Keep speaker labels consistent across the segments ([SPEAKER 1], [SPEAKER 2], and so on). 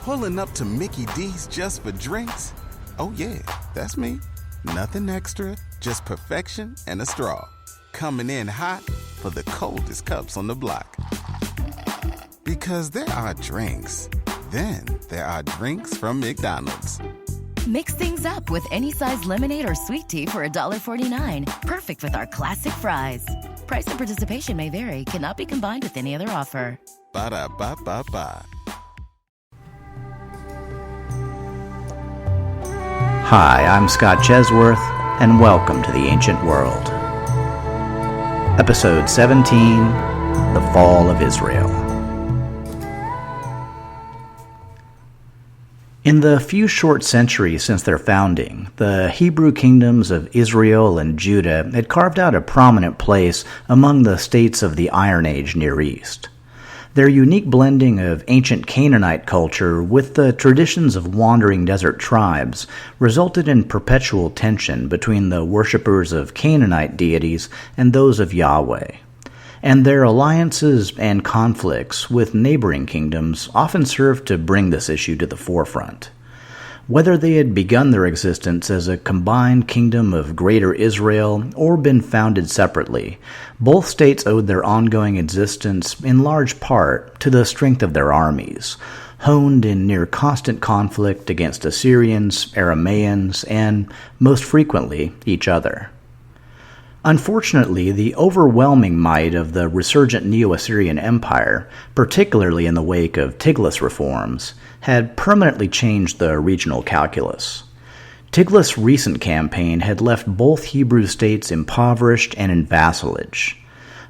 [SPEAKER 1] Pulling up to Mickey D's just for drinks? Oh yeah, that's me. Nothing extra, just perfection and a straw. Coming in hot for the coldest cups on the block. Because there are drinks. Then there are drinks from McDonald's.
[SPEAKER 2] Mix things up with any size lemonade or sweet tea for $1.49. Perfect with our classic fries. Price and participation may vary. Cannot be combined with any other offer.
[SPEAKER 1] Ba-da-ba-ba-ba.
[SPEAKER 3] Hi, I'm Scott Chesworth, and welcome to the Ancient World. Episode 17, The Fall of Israel. In the few short centuries since their founding, the Hebrew kingdoms of Israel and Judah had carved out a prominent place among the states of the Iron Age Near East. Their unique blending of ancient Canaanite culture with the traditions of wandering desert tribes resulted in perpetual tension between the worshippers of Canaanite deities and those of Yahweh. And their alliances and conflicts with neighboring kingdoms often served to bring this issue to the forefront. Whether they had begun their existence as a combined kingdom of Greater Israel or been founded separately, both states owed their ongoing existence in large part to the strength of their armies, honed in near constant conflict against Assyrians, Aramaeans, and, most frequently, each other. Unfortunately, the overwhelming might of the resurgent Neo-Assyrian Empire, particularly in the wake of Tiglath's reforms, had permanently changed the regional calculus. Tiglath's recent campaign had left both Hebrew states impoverished and in vassalage.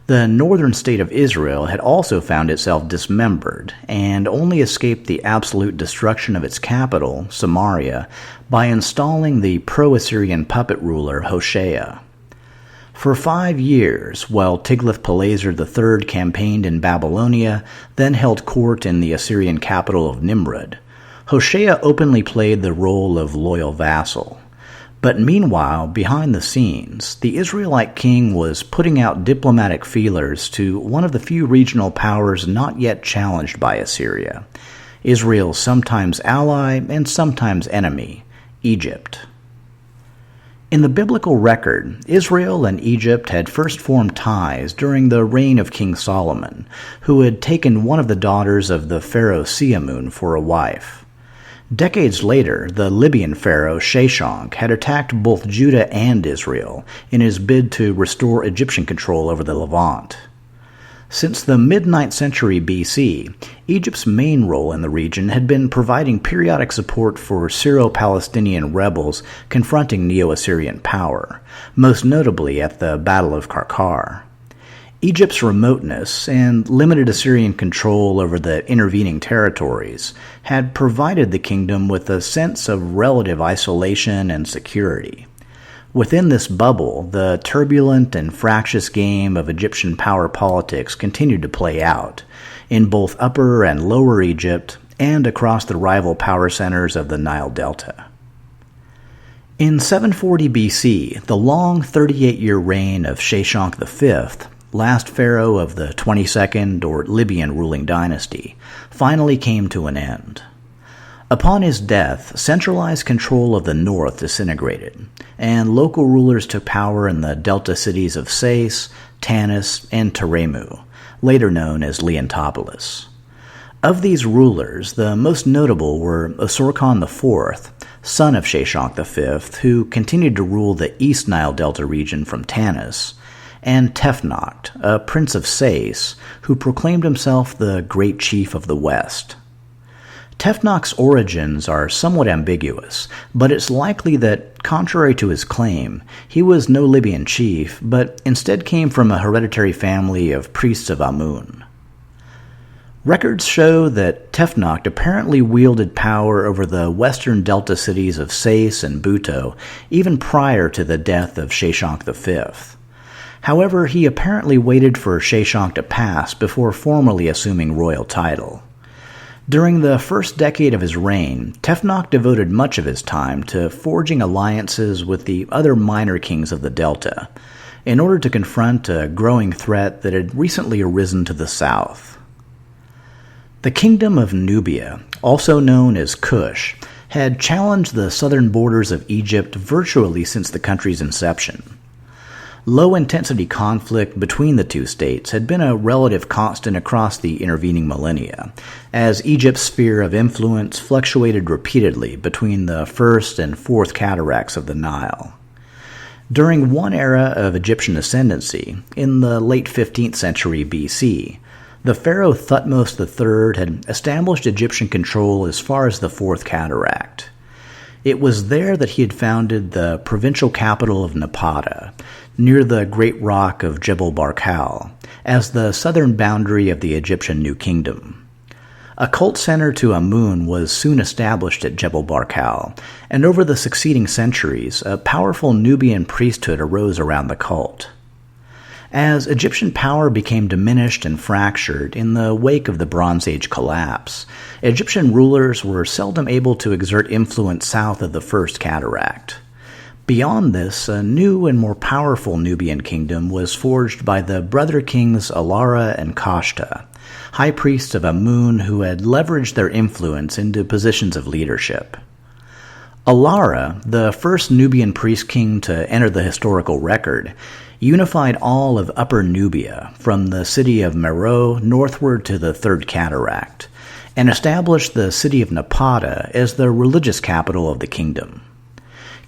[SPEAKER 3] The northern state of Israel had also found itself dismembered, and only escaped the absolute destruction of its capital, Samaria, by installing the pro-Assyrian puppet ruler Hoshea. For 5 years, while Tiglath-Pileser III campaigned in Babylonia, then held court in the Assyrian capital of Nimrud, Hoshea openly played the role of loyal vassal. But meanwhile, behind the scenes, the Israelite king was putting out diplomatic feelers to one of the few regional powers not yet challenged by Assyria, Israel's sometimes ally and sometimes enemy, Egypt. In the biblical record, Israel and Egypt had first formed ties during the reign of King Solomon, who had taken one of the daughters of the pharaoh Siamun for a wife. Decades later, the Libyan pharaoh Sheshonq had attacked both Judah and Israel in his bid to restore Egyptian control over the Levant. Since the mid-9th century BC, Egypt's main role in the region had been providing periodic support for Syro-Palestinian rebels confronting Neo-Assyrian power, most notably at the Battle of Karkar. Egypt's remoteness and limited Assyrian control over the intervening territories had provided the kingdom with a sense of relative isolation and security. Within this bubble, the turbulent and fractious game of Egyptian power politics continued to play out, in both Upper and Lower Egypt and across the rival power centers of the Nile Delta. In 740 BC, the long 38-year reign of Sheshonq V, last pharaoh of the 22nd or Libyan ruling dynasty, finally came to an end. Upon his death, centralized control of the north disintegrated, and local rulers took power in the delta cities of Sais, Tanis, and Teremu, later known as Leontopolis. Of these rulers, the most notable were Sargon IV, son of Sheshonq V, who continued to rule the East Nile Delta region from Tanis, and Tefnakht, a prince of Sais, who proclaimed himself the Great Chief of the West. Tefnakt's origins are somewhat ambiguous, but it's likely that, contrary to his claim, he was no Libyan chief, but instead came from a hereditary family of priests of Amun. Records show that Tefnakht apparently wielded power over the western delta cities of Sais and Buto even prior to the death of Sheshonq V. However, he apparently waited for Sheshonq to pass before formally assuming royal title. During the first decade of his reign, Tefnakht devoted much of his time to forging alliances with the other minor kings of the Delta, in order to confront a growing threat that had recently arisen to the south. The Kingdom of Nubia, also known as Kush, had challenged the southern borders of Egypt virtually since the country's inception. Low-intensity conflict between the two states had been a relative constant across the intervening millennia, as Egypt's sphere of influence fluctuated repeatedly between the first and fourth cataracts of the Nile. During one era of Egyptian ascendancy, in the late 15th century BC, the pharaoh Thutmose III had established Egyptian control as far as the Fourth Cataract. It was there that he had founded the provincial capital of Napata, near the great rock of Jebel Barkal, as the southern boundary of the Egyptian New Kingdom. A cult center to Amun was soon established at Jebel Barkal, and over the succeeding centuries, a powerful Nubian priesthood arose around the cult. As Egyptian power became diminished and fractured in the wake of the Bronze Age collapse, Egyptian rulers were seldom able to exert influence south of the First Cataract. Beyond this, a new and more powerful Nubian kingdom was forged by the brother kings Alara and Kashta, high priests of Amun who had leveraged their influence into positions of leadership. Alara, the first Nubian priest king to enter the historical record, unified all of Upper Nubia, from the city of Meroe northward to the Third Cataract, and established the city of Napata as the religious capital of the kingdom.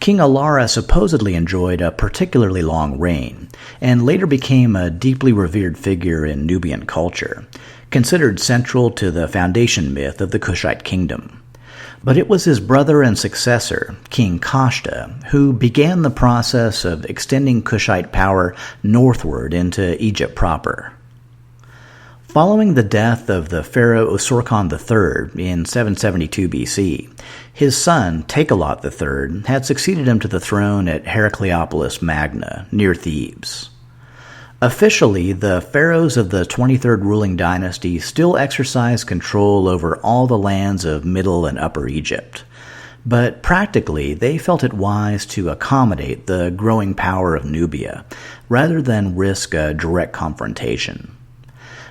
[SPEAKER 3] King Alara supposedly enjoyed a particularly long reign, and later became a deeply revered figure in Nubian culture, considered central to the foundation myth of the Kushite kingdom. But it was his brother and successor, King Kashta, who began the process of extending Kushite power northward into Egypt proper. Following the death of the pharaoh Sargon III in 772 BC, his son, Takelot III, had succeeded him to the throne at Heracleopolis Magna, near Thebes. Officially, the pharaohs of the 23rd ruling dynasty still exercised control over all the lands of Middle and Upper Egypt. But practically, they felt it wise to accommodate the growing power of Nubia, rather than risk a direct confrontation.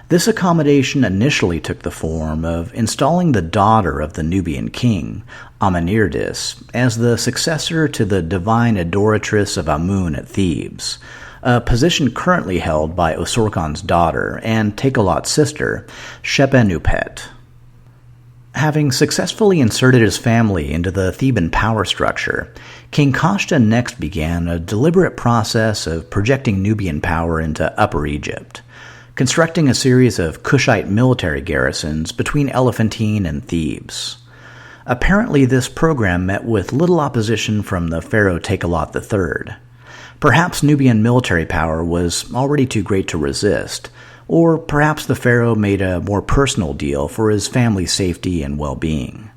[SPEAKER 3] This accommodation initially took the form of installing the daughter of the Nubian king, Amenirdis, as the successor to the divine adoratress of Amun at Thebes, a position currently held by Osorkon's daughter and Takelot's sister, Shepenupet. Having successfully inserted his family into the Theban power structure, King Kashta next began a deliberate process of projecting Nubian power into Upper Egypt, constructing a series of Kushite military garrisons between Elephantine and Thebes. Apparently, this program met with little opposition from the pharaoh Takelot III. Perhaps Nubian military power was already too great to resist, or perhaps the pharaoh made a more personal deal for his family's safety and well-being.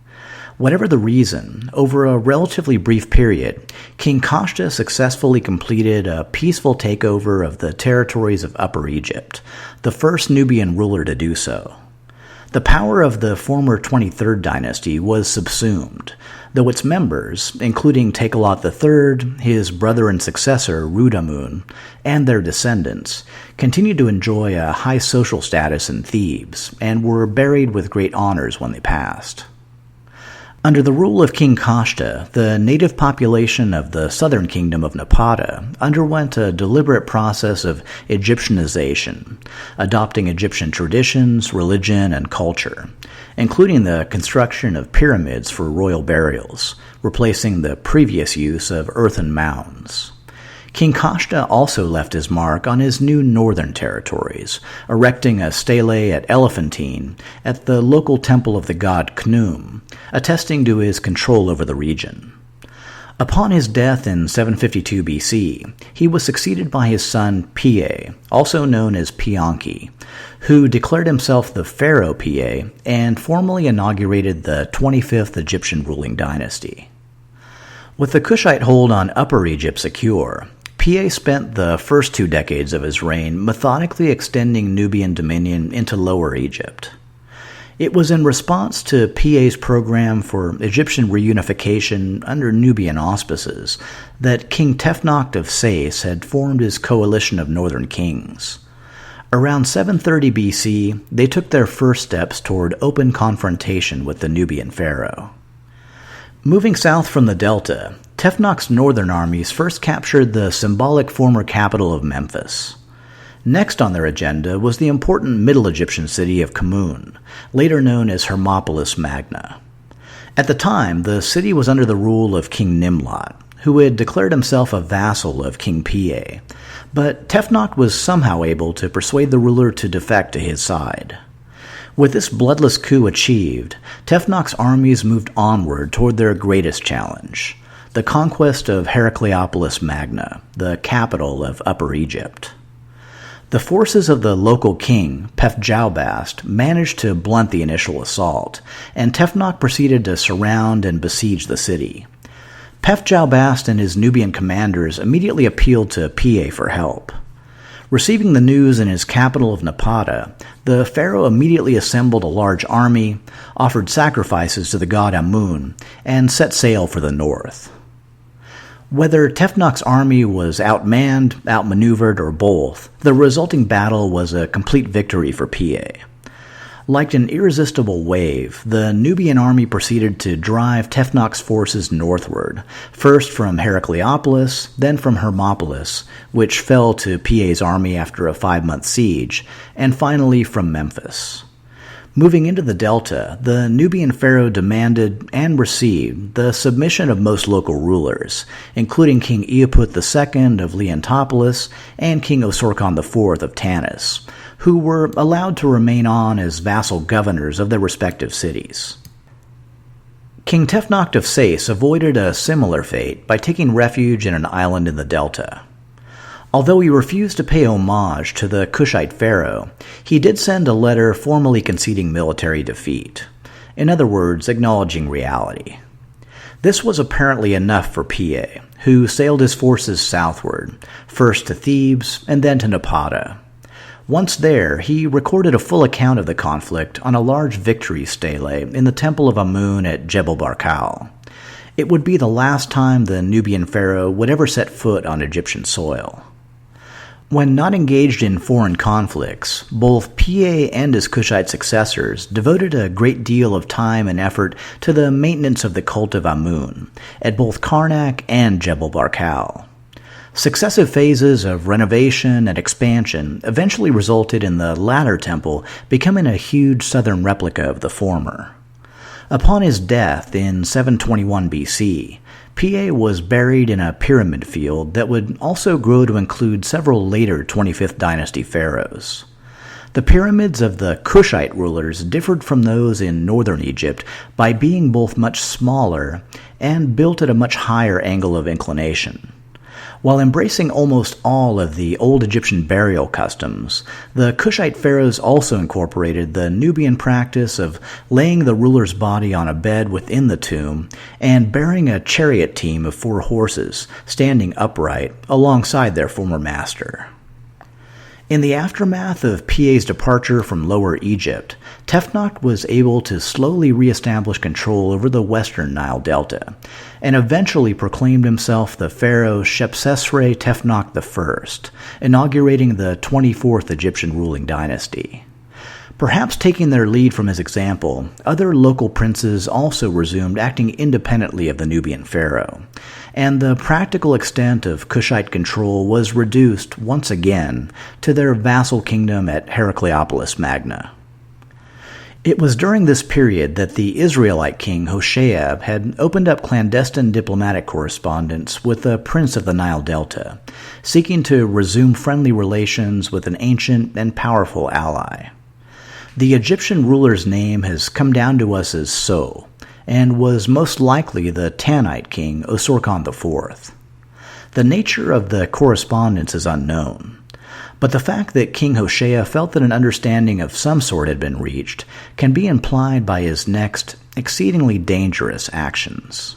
[SPEAKER 3] Whatever the reason, over a relatively brief period, King Kashta successfully completed a peaceful takeover of the territories of Upper Egypt, the first Nubian ruler to do so. The power of the former 23rd dynasty was subsumed, though its members, including Takelot III, his brother and successor Rudamun, and their descendants, continued to enjoy a high social status in Thebes and were buried with great honors when they passed. Under the rule of King Kashta, the native population of the southern kingdom of Napata underwent a deliberate process of Egyptianization, adopting Egyptian traditions, religion, and culture, including the construction of pyramids for royal burials, replacing the previous use of earthen mounds. King Kashta also left his mark on his new northern territories, erecting a stele at Elephantine at the local temple of the god Khnum, attesting to his control over the region. Upon his death in 752 BC, he was succeeded by his son Pie, also known as Pianki, who declared himself the Pharaoh Pie and formally inaugurated the 25th Egyptian ruling dynasty. With the Kushite hold on Upper Egypt secure, Pie spent the first 2 decades of his reign methodically extending Nubian dominion into Lower Egypt. It was in response to Pie's program for Egyptian reunification under Nubian auspices that King Tefnakht of Sais had formed his coalition of northern kings. Around 730 BC, they took their first steps toward open confrontation with the Nubian pharaoh. Moving south from the delta, Tefnach's northern armies first captured the symbolic former capital of Memphis. Next on their agenda was the important Middle Egyptian city of Kmun, later known as Hermopolis Magna. At the time, the city was under the rule of King Nimlot, who had declared himself a vassal of King Pi, but Tefnach was somehow able to persuade the ruler to defect to his side. With this bloodless coup achieved, Tefnach's armies moved onward toward their greatest challenge, the conquest of Heracleopolis Magna, the capital of Upper Egypt. The forces of the local king, Pef-Jaubast, managed to blunt the initial assault, and Tefnach proceeded to surround and besiege the city. Pef-Jaubast and his Nubian commanders immediately appealed to Pi for help. Receiving the news in his capital of Napata, the pharaoh immediately assembled a large army, offered sacrifices to the god Amun, and set sail for the north. Whether Tefnach's army was outmanned, outmaneuvered, or both, the resulting battle was a complete victory for Pi. Like an irresistible wave, the Nubian army proceeded to drive Tefnach's forces northward, first from Heracleopolis, then from Hermopolis, which fell to Pi's army after a 5-month siege, and finally from Memphis. Moving into the delta, the Nubian pharaoh demanded and received the submission of most local rulers, including King Eaput II of Leontopolis and King Osorkon IV of Tanis, who were allowed to remain on as vassal governors of their respective cities. King Tefnach of Sais avoided a similar fate by taking refuge in an island in the delta. Although he refused to pay homage to the Kushite pharaoh, he did send a letter formally conceding military defeat. In other words, acknowledging reality. This was apparently enough for Pi, who sailed his forces southward, first to Thebes and then to Napata. Once there, he recorded a full account of the conflict on a large victory stele in the temple of Amun at Jebel Barkal. It would be the last time the Nubian pharaoh would ever set foot on Egyptian soil. When not engaged in foreign conflicts, both Pi and his Kushite successors devoted a great deal of time and effort to the maintenance of the cult of Amun at both Karnak and Jebel Barkal. Successive phases of renovation and expansion eventually resulted in the latter temple becoming a huge southern replica of the former. Upon his death in 721 BC, Pi was buried in a pyramid field that would also grow to include several later 25th dynasty pharaohs. The pyramids of the Kushite rulers differed from those in northern Egypt by being both much smaller and built at a much higher angle of inclination. While embracing almost all of the old Egyptian burial customs, the Kushite pharaohs also incorporated the Nubian practice of laying the ruler's body on a bed within the tomb and burying a chariot team of 4 horses standing upright alongside their former master. In the aftermath of Pi's departure from Lower Egypt, Tefnach was able to slowly reestablish control over the western Nile Delta, and eventually proclaimed himself the pharaoh Shepsesre Tefnach I, inaugurating the 24th Egyptian ruling dynasty. Perhaps taking their lead from his example, other local princes also resumed acting independently of the Nubian pharaoh, and the practical extent of Kushite control was reduced once again to their vassal kingdom at Heracleopolis Magna. It was during this period that the Israelite king Hoshea had opened up clandestine diplomatic correspondence with a prince of the Nile Delta, seeking to resume friendly relations with an ancient and powerful ally. The Egyptian ruler's name has come down to us as So, and was most likely the Tanite king Osorkon IV. The nature of the correspondence is unknown, but the fact that King Hoshea felt that an understanding of some sort had been reached can be implied by his next, exceedingly dangerous actions.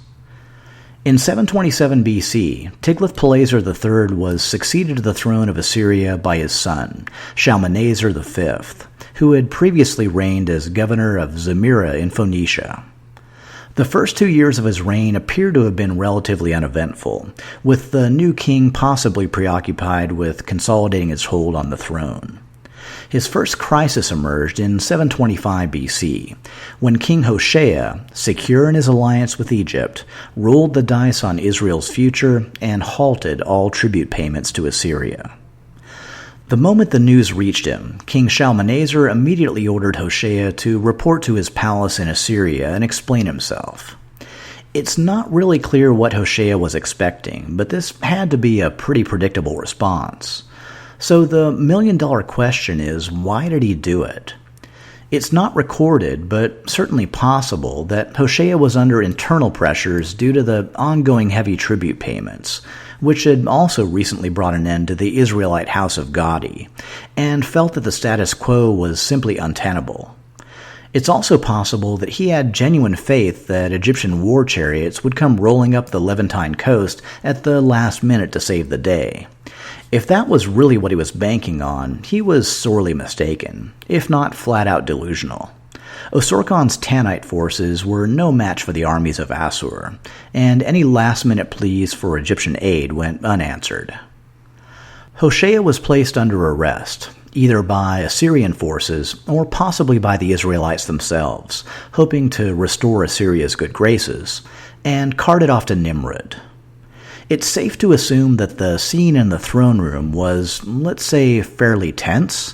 [SPEAKER 3] In 727 BC, Tiglath-Pileser III was succeeded to the throne of Assyria by his son, Shalmaneser V, who had previously reigned as governor of Zamira in Phoenicia. The first 2 years of his reign appear to have been relatively uneventful, with the new king possibly preoccupied with consolidating his hold on the throne. His first crisis emerged in 725 BC, when King Hoshea, secure in his alliance with Egypt, rolled the dice on Israel's future and halted all tribute payments to Assyria. The moment the news reached him, King Shalmaneser immediately ordered Hoshea to report to his palace in Assyria and explain himself. It's not really clear what Hoshea was expecting, but this had to be a pretty predictable response. So the million-dollar question is, why did he do it? It's not recorded, but certainly possible, that Hoshea was under internal pressures due to the ongoing heavy tribute payments, which had also recently brought an end to the Israelite house of Gadi, and felt that the status quo was simply untenable. It's also possible that he had genuine faith that Egyptian war chariots would come rolling up the Levantine coast at the last minute to save the day. If that was really what he was banking on, he was sorely mistaken, if not flat-out delusional. Osorkon's Tanite forces were no match for the armies of Assur, and any last-minute pleas for Egyptian aid went unanswered. Hoshea was placed under arrest, either by Assyrian forces or possibly by the Israelites themselves, hoping to restore Assyria's good graces, and carted off to Nimrud. It's safe to assume that the scene in the throne room was, let's say, fairly tense,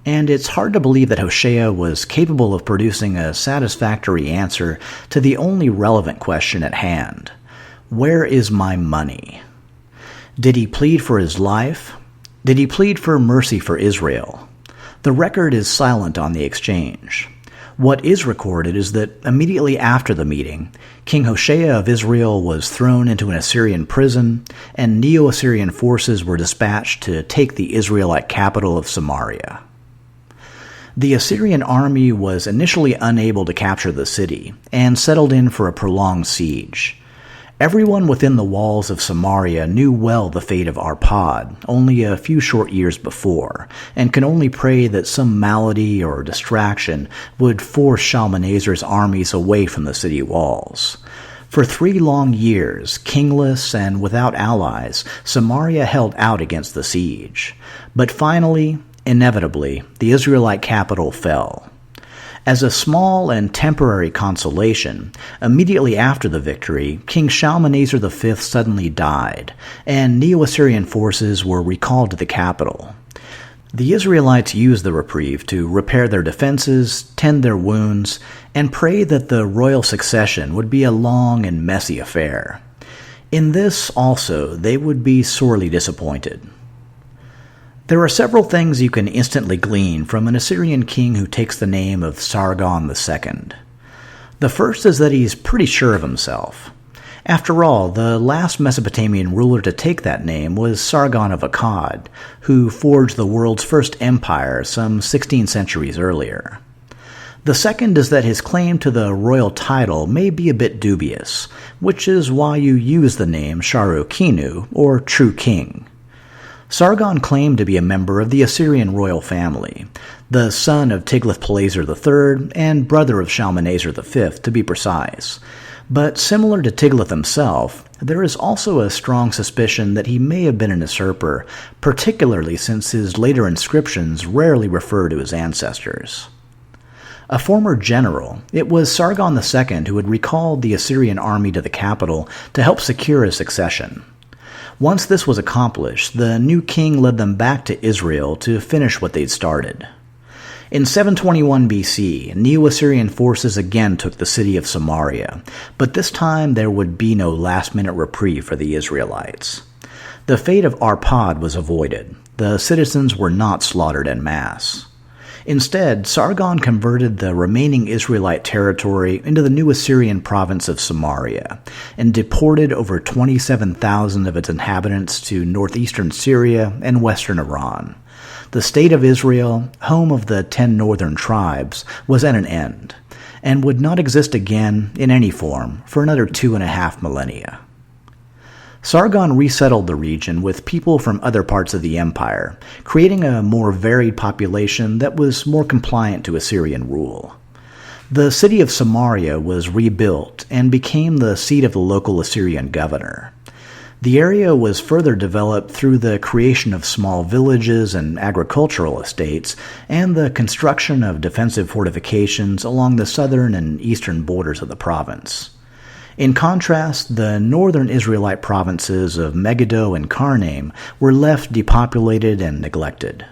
[SPEAKER 3] and it's hard to believe that Hoshea was capable of producing a satisfactory answer to the only relevant question at hand. Where is my money? Did he plead for his life? Did he plead for mercy for Israel? The record is silent on the exchange. What is recorded is that immediately after the meeting, King Hoshea of Israel was thrown into an Assyrian prison, and Neo-Assyrian forces were dispatched to take the Israelite capital of Samaria. The Assyrian army was initially unable to capture the city, and settled in for a prolonged siege. Everyone within the walls of Samaria knew well the fate of Arpad only a few short years before, and could only pray that some malady or distraction would force Shalmaneser's armies away from the city walls. For 3 long years, kingless and without allies, Samaria held out against the siege. But finally, inevitably, the Israelite capital fell. As a small and temporary consolation, immediately after the victory, King Shalmaneser V suddenly died, and Neo-Assyrian forces were recalled to the capital. The Israelites used the reprieve to repair their defenses, tend their wounds, and pray that the royal succession would be a long and messy affair. In this, also, they would be sorely disappointed. There are several things you can instantly glean from an Assyrian king who takes the name of Sargon II. The first is that he's pretty sure of himself. After all, the last Mesopotamian ruler to take that name was Sargon of Akkad, who forged the world's first empire some 16 centuries earlier. The second is that his claim to the royal title may be a bit dubious, which is why you use the name Sharu Kinu, or True King. Sargon claimed to be a member of the Assyrian royal family, the son of Tiglath-Pileser III and brother of Shalmaneser V, to be precise. But similar to Tiglath himself, there is also a strong suspicion that he may have been an usurper, particularly since his later inscriptions rarely refer to his ancestors. A former general, it was Sargon II who had recalled the Assyrian army to the capital to help secure his succession. Once this was accomplished, the new king led them back to Israel to finish what they'd started. In 721 BC, Neo-Assyrian forces again took the city of Samaria, but this time there would be no last-minute reprieve for the Israelites. The fate of Arpad was avoided. The citizens were not slaughtered en masse. Instead, Sargon converted the remaining Israelite territory into the new Assyrian province of Samaria, and deported over 27,000 of its inhabitants to northeastern Syria and western Iran. The state of Israel, home of the 10 northern tribes, was at an end, and would not exist again in any form for another 2.5 millennia. Sargon resettled the region with people from other parts of the empire, creating a more varied population that was more compliant to Assyrian rule. The city of Samaria was rebuilt and became the seat of the local Assyrian governor. The area was further developed through the creation of small villages and agricultural estates, and the construction of defensive fortifications along the southern and eastern borders of the province. In contrast, the northern Israelite provinces of Megiddo and Karnaim were left depopulated and neglected.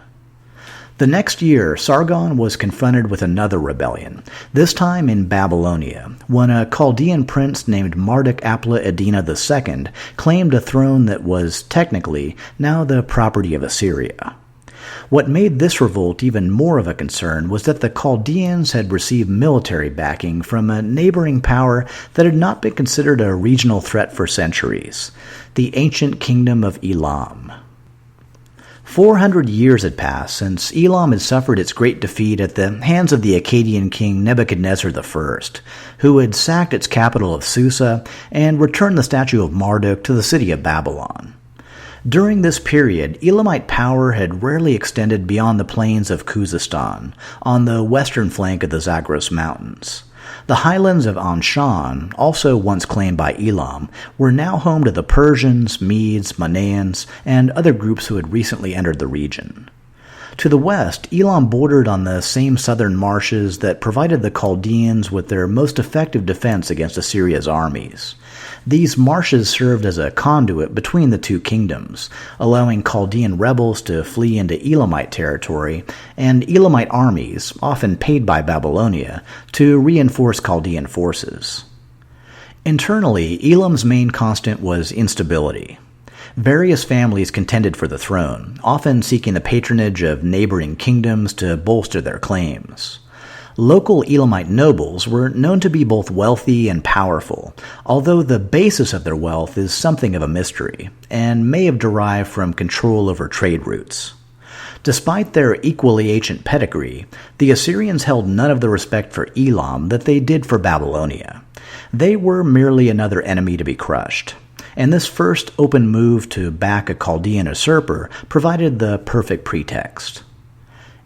[SPEAKER 3] The next year, Sargon was confronted with another rebellion, this time in Babylonia, when a Chaldean prince named Marduk-apla-iddina II claimed a throne that was, technically, now the property of Assyria. What made this revolt even more of a concern was that the Chaldeans had received military backing from a neighboring power that had not been considered a regional threat for centuries, the ancient kingdom of Elam. 400 years had passed since Elam had suffered its great defeat at the hands of the Akkadian king Nebuchadnezzar I, who had sacked its capital of Susa and returned the statue of Marduk to the city of Babylon. During this period, Elamite power had rarely extended beyond the plains of Khuzestan, on the western flank of the Zagros Mountains. The highlands of Anshan, also once claimed by Elam, were now home to the Persians, Medes, Manaeans, and other groups who had recently entered the region. To the west, Elam bordered on the same southern marshes that provided the Chaldeans with their most effective defense against Assyria's armies. These marshes served as a conduit between the two kingdoms, allowing Chaldean rebels to flee into Elamite territory, and Elamite armies, often paid by Babylonia, to reinforce Chaldean forces. Internally, Elam's main constant was instability. Various families contended for the throne, often seeking the patronage of neighboring kingdoms to bolster their claims. Local Elamite nobles were known to be both wealthy and powerful, although the basis of their wealth is something of a mystery, and may have derived from control over trade routes. Despite their equally ancient pedigree, the Assyrians held none of the respect for Elam that they did for Babylonia. They were merely another enemy to be crushed, and this first open move to back a Chaldean usurper provided the perfect pretext.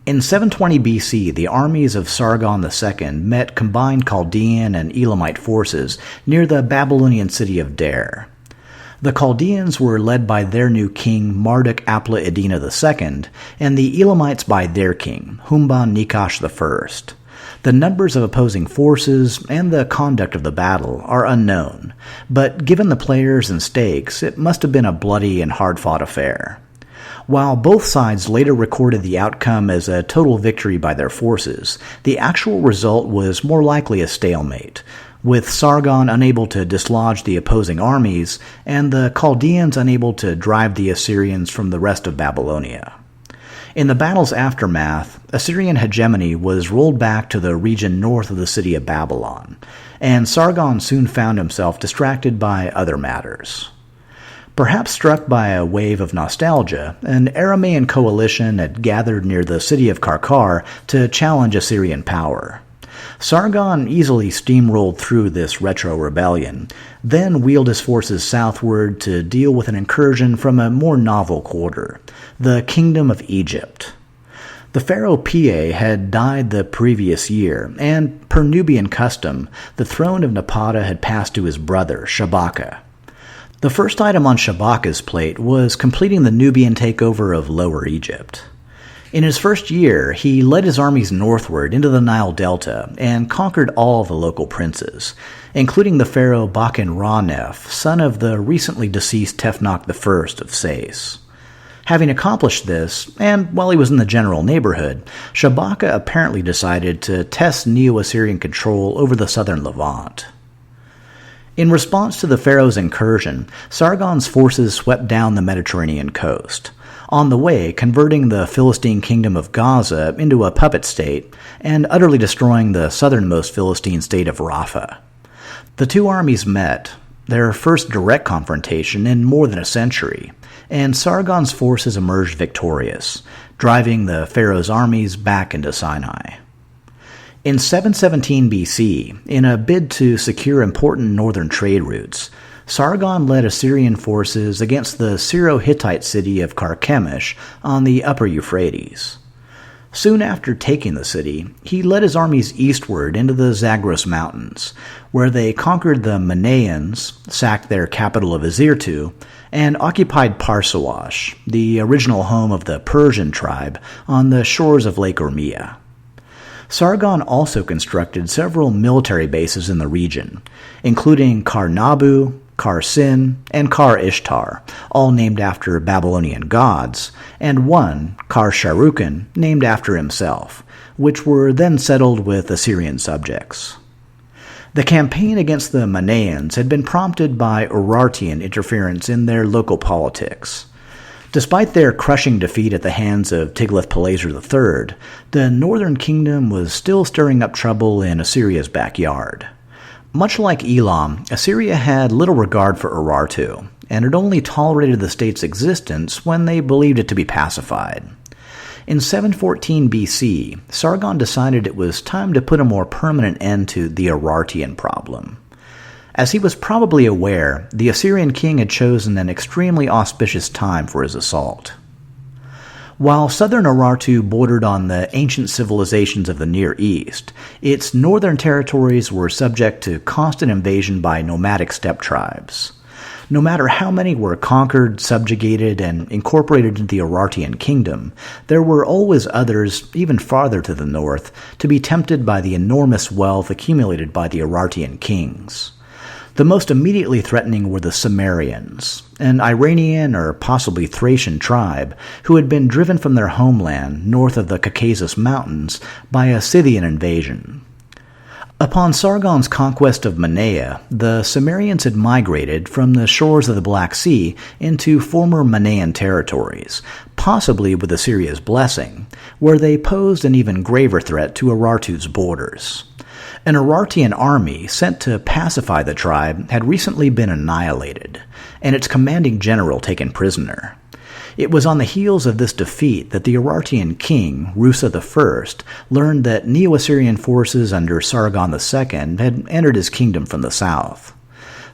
[SPEAKER 3] In 720 BC, the armies of Sargon II met combined Chaldean and Elamite forces near the Babylonian city of Der. The Chaldeans were led by their new king Marduk-apla-iddina II, and the Elamites by their king, Humban-Nikash I. The numbers of opposing forces and the conduct of the battle are unknown, but given the players and stakes, it must have been a bloody and hard-fought affair. While both sides later recorded the outcome as a total victory by their forces, the actual result was more likely a stalemate, with Sargon unable to dislodge the opposing armies and the Chaldeans unable to drive the Assyrians from the rest of Babylonia. In the battle's aftermath, Assyrian hegemony was rolled back to the region north of the city of Babylon, and Sargon soon found himself distracted by other matters. Perhaps struck by a wave of nostalgia, an Aramaean coalition had gathered near the city of Karkar to challenge Assyrian power. Sargon easily steamrolled through this retro rebellion, then wheeled his forces southward to deal with an incursion from a more novel quarter, the Kingdom of Egypt. The pharaoh Pie had died the previous year, and per Nubian custom, the throne of Napata had passed to his brother, Shabaka. The first item on Shabaka's plate was completing the Nubian takeover of Lower Egypt. In his first year, he led his armies northward into the Nile Delta and conquered all the local princes, including the pharaoh Baken-Ra-Nef, son of the recently deceased Tefnach I of Sais. Having accomplished this, and while he was in the general neighborhood, Shabaka apparently decided to test Neo-Assyrian control over the southern Levant. In response to the pharaoh's incursion, Sargon's forces swept down the Mediterranean coast, on the way converting the Philistine kingdom of Gaza into a puppet state and utterly destroying the southernmost Philistine state of Rafah. The two armies met, their first direct confrontation in more than a century, and Sargon's forces emerged victorious, driving the pharaoh's armies back into Sinai. In 717 BC, in a bid to secure important northern trade routes, Sargon led Assyrian forces against the Syro-Hittite city of Carchemish on the upper Euphrates. Soon after taking the city, he led his armies eastward into the Zagros Mountains, where they conquered the Manaeans, sacked their capital of Izirtu, and occupied Parsawash, the original home of the Persian tribe, on the shores of Lake Urmia. Sargon also constructed several military bases in the region, including Kar Nabu, Kar Sin, and Kar Ishtar, all named after Babylonian gods, and one, Kar Sharukin, named after himself, which were then settled with Assyrian subjects. The campaign against the Manaeans had been prompted by Urartian interference in their local politics. Despite their crushing defeat at the hands of Tiglath-Pileser III, the northern kingdom was still stirring up trouble in Assyria's backyard. Much like Elam, Assyria had little regard for Urartu, and had only tolerated the state's existence when they believed it to be pacified. In 714 BC, Sargon decided it was time to put a more permanent end to the Urartian problem. As he was probably aware, the Assyrian king had chosen an extremely auspicious time for his assault. While southern Urartu bordered on the ancient civilizations of the Near East, its northern territories were subject to constant invasion by nomadic steppe tribes. No matter how many were conquered, subjugated, and incorporated into the Urartian kingdom, there were always others, even farther to the north, to be tempted by the enormous wealth accumulated by the Urartian kings. The most immediately threatening were the Sumerians, an Iranian or possibly Thracian tribe who had been driven from their homeland north of the Caucasus Mountains by a Scythian invasion. Upon Sargon's conquest of Manaea, the Sumerians had migrated from the shores of the Black Sea into former Manaean territories, possibly with Assyria's blessing, where they posed an even graver threat to Urartu's borders. An Urartian army sent to pacify the tribe had recently been annihilated, and its commanding general taken prisoner. It was on the heels of this defeat that the Urartian king, Rusa I, learned that Neo-Assyrian forces under Sargon II had entered his kingdom from the south.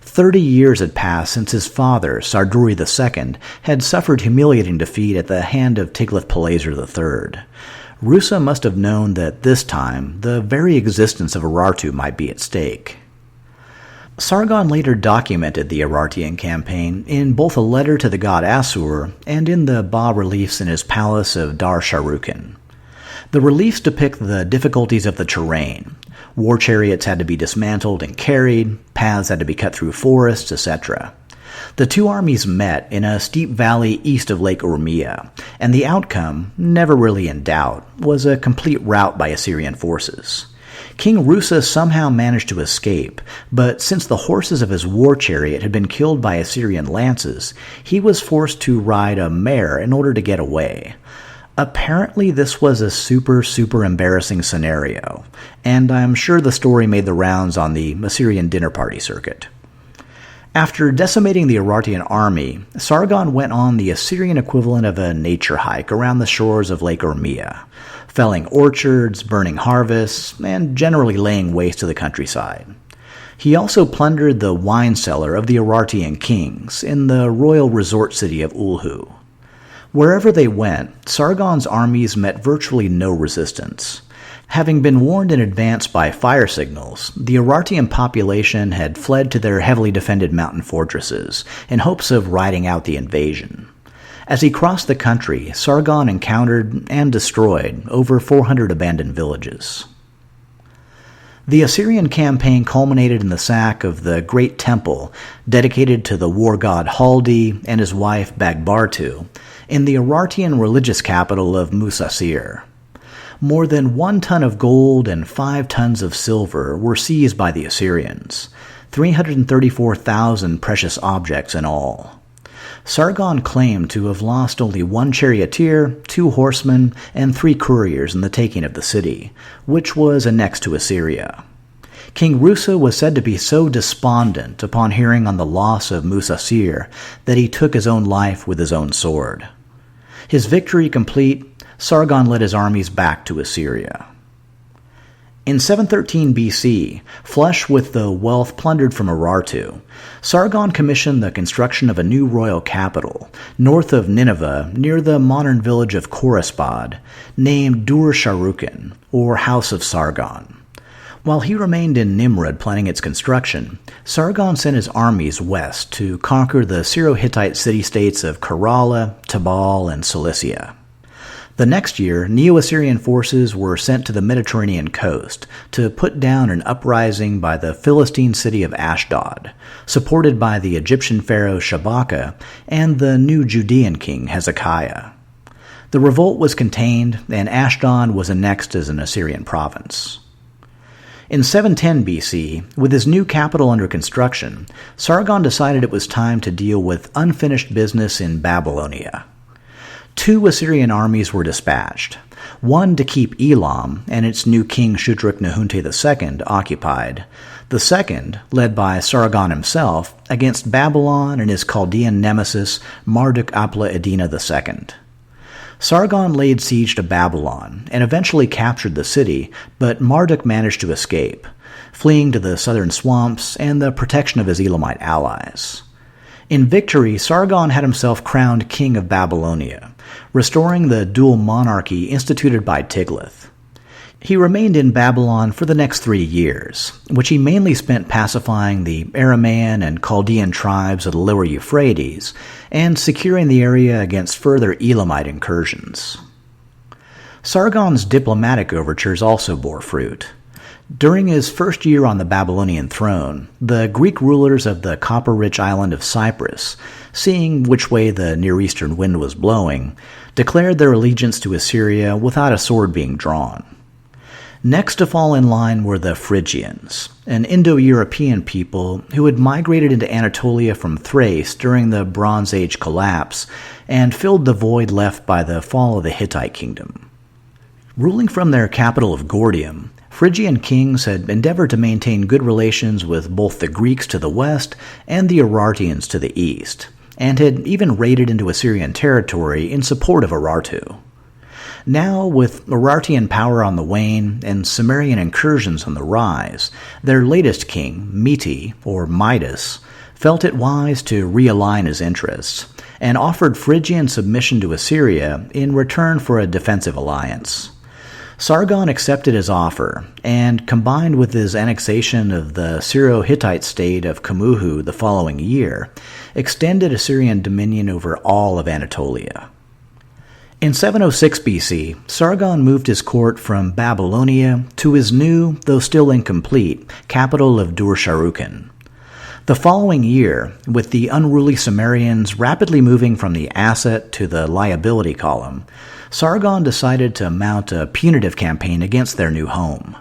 [SPEAKER 3] 30 years had passed since his father, Sarduri II, had suffered humiliating defeat at the hand of Tiglath-Pileser III. Rusa must have known that this time the very existence of Urartu might be at stake. Sargon later documented the Urartian campaign in both a letter to the god Assur and in the bas-reliefs in his palace of Dar Sharukin. The reliefs depict the difficulties of the terrain. War chariots had to be dismantled and carried, paths had to be cut through forests, etc. The two armies met in a steep valley east of Lake Urmia, and the outcome, never really in doubt, was a complete rout by Assyrian forces. King Rusa somehow managed to escape, but since the horses of his war chariot had been killed by Assyrian lances, he was forced to ride a mare in order to get away. Apparently this was a super embarrassing scenario, and I'm sure the story made the rounds on the Assyrian dinner party circuit. After decimating the Urartian army, Sargon went on the Assyrian equivalent of a nature hike around the shores of Lake Urmia, felling orchards, burning harvests, and generally laying waste to the countryside. He also plundered the wine cellar of the Urartian kings in the royal resort city of Ulhu. Wherever they went, Sargon's armies met virtually no resistance. Having been warned in advance by fire signals, the Urartian population had fled to their heavily defended mountain fortresses in hopes of riding out the invasion. As he crossed the country, Sargon encountered and destroyed over 400 abandoned villages. The Assyrian campaign culminated in the sack of the great temple dedicated to the war god Haldi and his wife Bagbartu in the Urartian religious capital of Musasir. More than 1 ton of gold and 5 tons of silver were seized by the Assyrians, 334,000 precious objects in all. Sargon claimed to have lost only 1 charioteer, 2 horsemen, and 3 couriers in the taking of the city, which was annexed to Assyria. King Rusa was said to be so despondent upon hearing on the loss of Musasir that he took his own life with his own sword. His victory complete, Sargon led his armies back to Assyria. In 713 BC, flush with the wealth plundered from Urartu, Sargon commissioned the construction of a new royal capital, north of Nineveh near the modern village of Khoraspad, named Dur Sharukin, or House of Sargon. While he remained in Nimrud planning its construction, Sargon sent his armies west to conquer the Syro-Hittite city-states of Kerala, Tabal, and Cilicia. The next year, Neo-Assyrian forces were sent to the Mediterranean coast to put down an uprising by the Philistine city of Ashdod, supported by the Egyptian pharaoh Shabaka and the new Judean king Hezekiah. The revolt was contained, and Ashdod was annexed as an Assyrian province. In 710 BC, with his new capital under construction, Sargon decided it was time to deal with unfinished business in Babylonia. 2 Assyrian armies were dispatched, one to keep Elam and its new king Shutruk-Nehunte II occupied, the second, led by Sargon himself, against Babylon and his Chaldean nemesis Marduk-apla-iddina II. Sargon laid siege to Babylon and eventually captured the city, but Marduk managed to escape, fleeing to the southern swamps and the protection of his Elamite allies. In victory, Sargon had himself crowned king of Babylonia, restoring the dual monarchy instituted by Tiglath. He remained in Babylon for the next 3 years, which he mainly spent pacifying the Aramaean and Chaldean tribes of the lower Euphrates and securing the area against further Elamite incursions. Sargon's diplomatic overtures also bore fruit. During his first year on the Babylonian throne, the Greek rulers of the copper-rich island of Cyprus, seeing which way the Near Eastern wind was blowing, declared their allegiance to Assyria without a sword being drawn. Next to fall in line were the Phrygians, an Indo-European people who had migrated into Anatolia from Thrace during the Bronze Age collapse and filled the void left by the fall of the Hittite kingdom. Ruling from their capital of Gordium, Phrygian kings had endeavored to maintain good relations with both the Greeks to the west and the Urartians to the east, and had even raided into Assyrian territory in support of Urartu. Now, with Urartian power on the wane and Sumerian incursions on the rise, their latest king, Miti, or Midas, felt it wise to realign his interests, and offered Phrygian submission to Assyria in return for a defensive alliance. Sargon accepted his offer, and combined with his annexation of the Syro-Hittite state of Kamuhu the following year, extended Assyrian dominion over all of Anatolia. In 706 BC, Sargon moved his court from Babylonia to his new, though still incomplete, capital of Dur-Sharrukin. The following year, with the unruly Sumerians rapidly moving from the asset to the liability column, Sargon decided to mount a punitive campaign against their new home.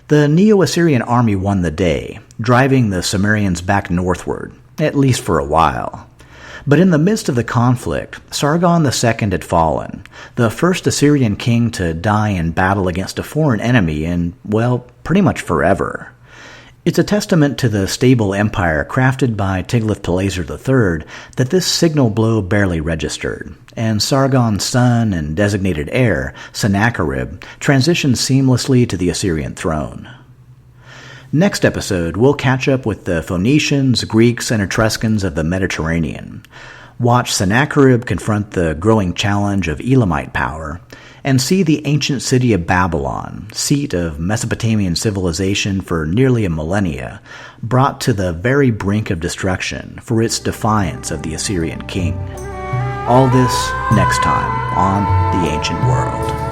[SPEAKER 3] The Neo-Assyrian army won the day, driving the Sumerians back northward, at least for a while. But in the midst of the conflict, Sargon II had fallen, the first Assyrian king to die in battle against a foreign enemy in, well, pretty much forever. It's a testament to the stable empire crafted by Tiglath-Pileser III that this signal blow barely registered, and Sargon's son and designated heir, Sennacherib, transitioned seamlessly to the Assyrian throne. Next episode, we'll catch up with the Phoenicians, Greeks, and Etruscans of the Mediterranean, watch Sennacherib confront the growing challenge of Elamite power, and see the ancient city of Babylon, seat of Mesopotamian civilization for nearly a millennia, brought to the very brink of destruction for its defiance of the Assyrian king. All this next time on The Ancient World.